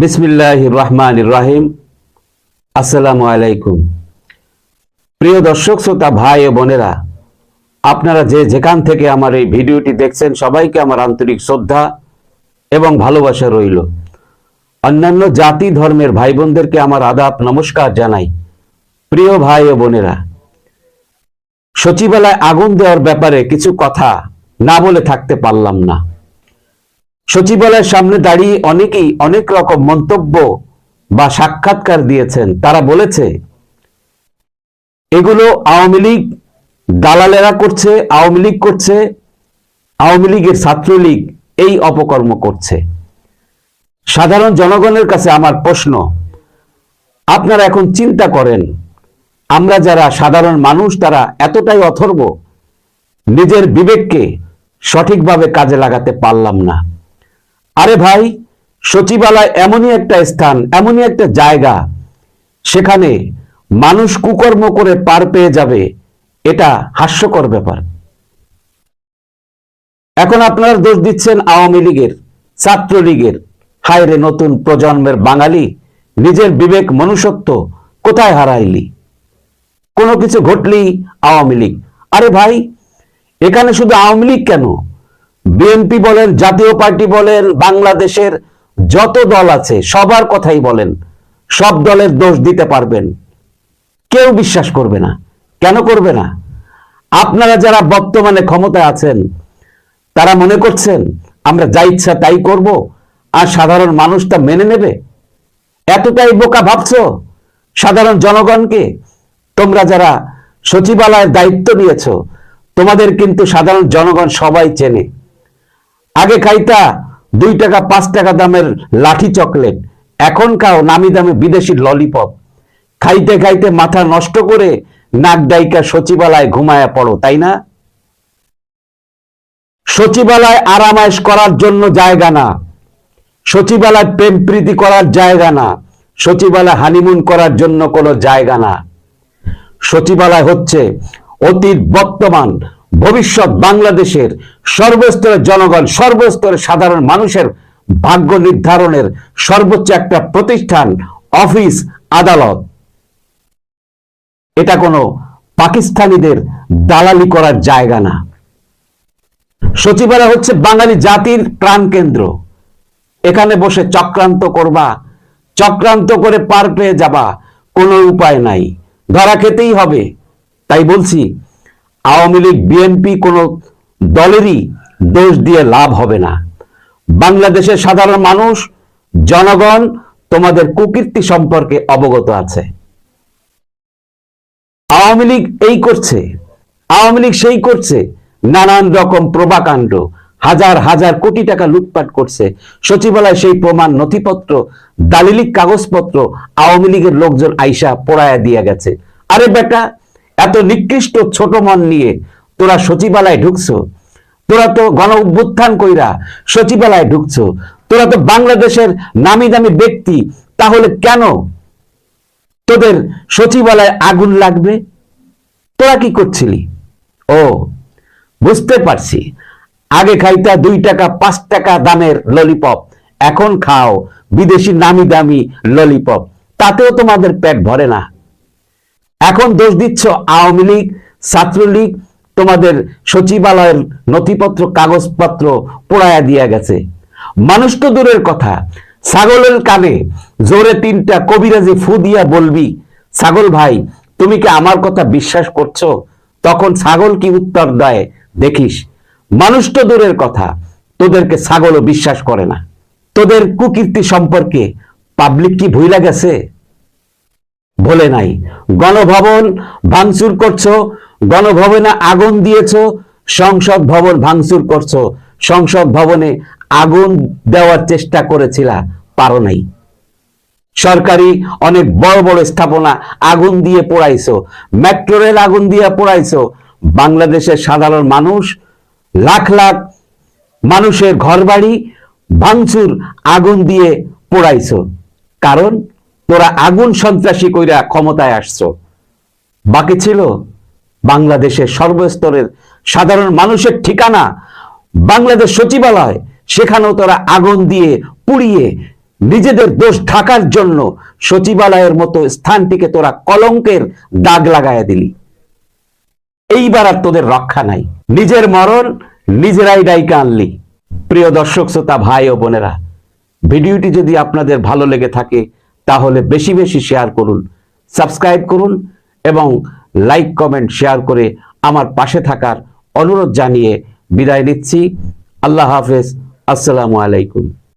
বিসমিল্লাহির রহমানির রহিম। আসসালামু আলাইকুম। প্রিয় দর্শক শ্রোতা ভাই ও বোনেরা, আপনারা যে যেখান থেকে আমার এই ভিডিওটি দেখছেন সবাইকে আমার আন্তরিক শ্রদ্ধা এবং ভালোবাসা রইল। অন্যান্য জাতি ধর্মের ভাই বোনদেরকে আমার আদাব নমস্কার জানাই। প্রিয় ভাই ও বোনেরা, সচিবালয় আগুন দেওয়ার ব্যাপারে কিছু কথা না বলে থাকতে পারলাম না। সচিবালয়ের সামনে দাঁড়িয়ে অনেকেই অনেক রকম মন্তব্য বা সাক্ষাৎকার দিয়েছেন। তারা বলেছে এগুলো আওয়ামী লীগ দালালেরা করছে, আওয়ামী লীগ করছে, আওয়ামী লীগের ছাত্রলীগ এই অপকর্ম করছে। সাধারণ জনগণের কাছে আমার প্রশ্ন, আপনারা এখন চিন্তা করেন, আমরা যারা সাধারণ মানুষ তারা এতটাই অথর্ব, নিজের বিবেককে সঠিকভাবে কাজে লাগাতে পারলাম না। আরে ভাই, সচিবালয় এমনই একটা স্থান, এমনই একটা জায়গা, সেখানে মানুষ কুকর্ম করে পার পেয়ে যাবে, এটা হাস্যকর ব্যাপার। এখন আপনারা দোষ দিচ্ছেন আওয়ামী লীগের, ছাত্রলীগের। হায় রে নতুন প্রজন্মের বাঙালি, নিজের বিবেক মনুষ্যত্ব কোথায় হারাইলি? কোনো কিছু ঘটলেই আওয়ামী লীগ। আরে ভাই, এখানে শুধু আওয়ামী লীগ কেন, বিএনপি বলেন, জাতীয় পার্টি বলেন, বাংলাদেশের যত দল আছে সবার কথাই বলেন, সব দলের দোষ দিতে পারবেন, কেউ বিশ্বাস করবে না। কেন করবে না? আপনারা যারা বর্তমানে ক্ষমতায় আছেন তারা মনে করছেন আমরা যা ইচ্ছা তাই করব আর সাধারণ মানুষ তা মেনে নেবে? এতটাই বোকা ভাবছো সাধারণ জনগণকে? তোমরা যারা সচিবালয়ের দায়িত্ব নিয়েছো তোমাদের কিন্তু সাধারণ জনগণ সবাই চেনে। আগে খাইতা 2 টাকা 5 টাকা দামের লাঠি চকলেট, এখন খাও নামি দামে বিদেশি ললিপপ। খাইতে খাইতে মাথা নষ্ট করে নাক ডাইকা সচিবালয় ঘুমায়া পড়ো, তাই না? সচিবালয় আরামায়েশ করার জন্য জায়গা না, সচিবালয় প্রেম প্রীতি করার জায়গা না, সচিবালয় হানিমুন করার জন্য কোনো জায়গা না। সচিবালয় হচ্ছে অতীত, বর্তমান, ভবিষ্যৎ বাংলাদেশের সর্বস্তরের জনগণ, সর্বস্তরের সাধারণ মানুষের ভাগ্য নির্ধারণের সর্বোচ্চ একটা প্রতিষ্ঠান, অফিস, আদালত। এটা কোনো পাকিস্তানিদের দালালি করার জায়গা না। সচিবালয় হচ্ছে বাঙালি জাতির প্রাণকেন্দ্র। এখানে বসে চক্রান্ত করবা, চক্রান্ত করে পার পেয়ে যাবা, কোনো উপায় নাই, ধরা খেতেই হবে। তাই বলছি, আওয়ামী লীগ, বিএনপি কোনো দলেরই দোষ দিয়ে লাভ হবে না। বাংলাদেশের সাধারণ মানুষ, জনগণ তোমাদের কুকীর্তি সম্পর্কে অবগত আছে। আওয়ামী লীগ এই করছে, আওয়ামী লীগ সেই করছে, নানান রকম প্রভাকাণ্ড, হাজার হাজার কোটি টাকা লুটপাট করছে। সচিবালয় সেই প্রমাণ, নথিপত্র, দালিলিক কাগজপত্র আওয়ামী লীগের লোকজন আইসা পোড়ায়া দিয়ে গেছে। আরে বেটা, এত নিকৃষ্ট ছোট মন নিয়ে তোরা সচিবালয় ঢুকছো? তোরা তো গণ অভ্যুত্থান কইরা সচিবালয় ঢুকছো, তোরা তো বাংলাদেশের নামি দামি ব্যক্তি, তাহলে কেন তোদের সচিবালয়ে আগুন লাগবে? তোরা কি করছিলি? ও, বুঝতে পারছি, আগে খাইতা 2 টাকা 5 টাকা দামের ললিপপ, এখন খাও বিদেশি নামি দামি ললিপপ, তাতেও তোমাদের পেট ভরে না। এখন দোষ দিচ্ছ আওয়ামী লীগ, ছাত্রলীগ, তোমাদের সচিবালয়ের নথিপত্র, কাগজপত্র পোড়ায়া দিয়া গেছে। মানুষ তো দূরের কথা, ছাগলের কানে জোরে 3টা কবিরাজি ফু দিয়া বলবি, ছাগল ভাই তুমি কি আমার কথা বিশ্বাস করছো? তখন ছাগল কি উত্তর দেয় দেখিস। মানুষ তো দূরের কথা, তোদেরকে ছাগলও বিশ্বাস করে না। তোদের কুকীর্তি সম্পর্কে পাবলিক কি ভুইলা গেছে? বলে নাই। গণভবন ভাঙচুর করছো, গণভবনে আগুন দিয়েছো, সংসদ ভবন ভাঙচুর করছো, সংসদ ভবনে আগুন দেওয়ার চেষ্টা করেছিলা, পারো নাই। সরকারি অনেক বড় বড় স্থাপনা আগুন দিয়ে পোড়াইছো, মেট্রো রেল আগুন দিয়ে পোড়াইছো। বাংলাদেশের সাধারণ মানুষ, লাখ লাখ মানুষের ঘরবাড়ি ভাঙচুর আগুন দিয়ে পোড়াইছো। কারণ তোরা আগুন সন্ত্রাসী কইরা ক্ষমতায় আসছো। বাকি ছিল বাংলাদেশের সর্বস্তরের সাধারণ মানুষের ঠিকানা বাংলাদেশ সচিবালয়, সেখানেও তোরা আগুন দিয়ে পুড়িয়ে নিজেদের দোষ ঢাকার জন্য সচিবালয়ের মতো স্থানটিকে তোরা কলঙ্কের দাগ লাগাইয়া দিলি। এইবার আর তোদের রক্ষা নাই, নিজের মরণ নিজেরাই ডাইকা আনলি। প্রিয় দর্শক শ্রোতা ভাই ও বোনেরা, ভিডিওটি যদি আপনাদের ভালো লেগে থাকে তাহলে বেশি বেশি শেয়ার করুন, সাবস্ক্রাইব করুন এবং লাইক কমেন্ট শেয়ার করে আমার পাশে থাকার অনুরোধ জানিয়ে বিদায় নিচ্ছি। আল্লাহ হাফেজ, আসসালামু আলাইকুম।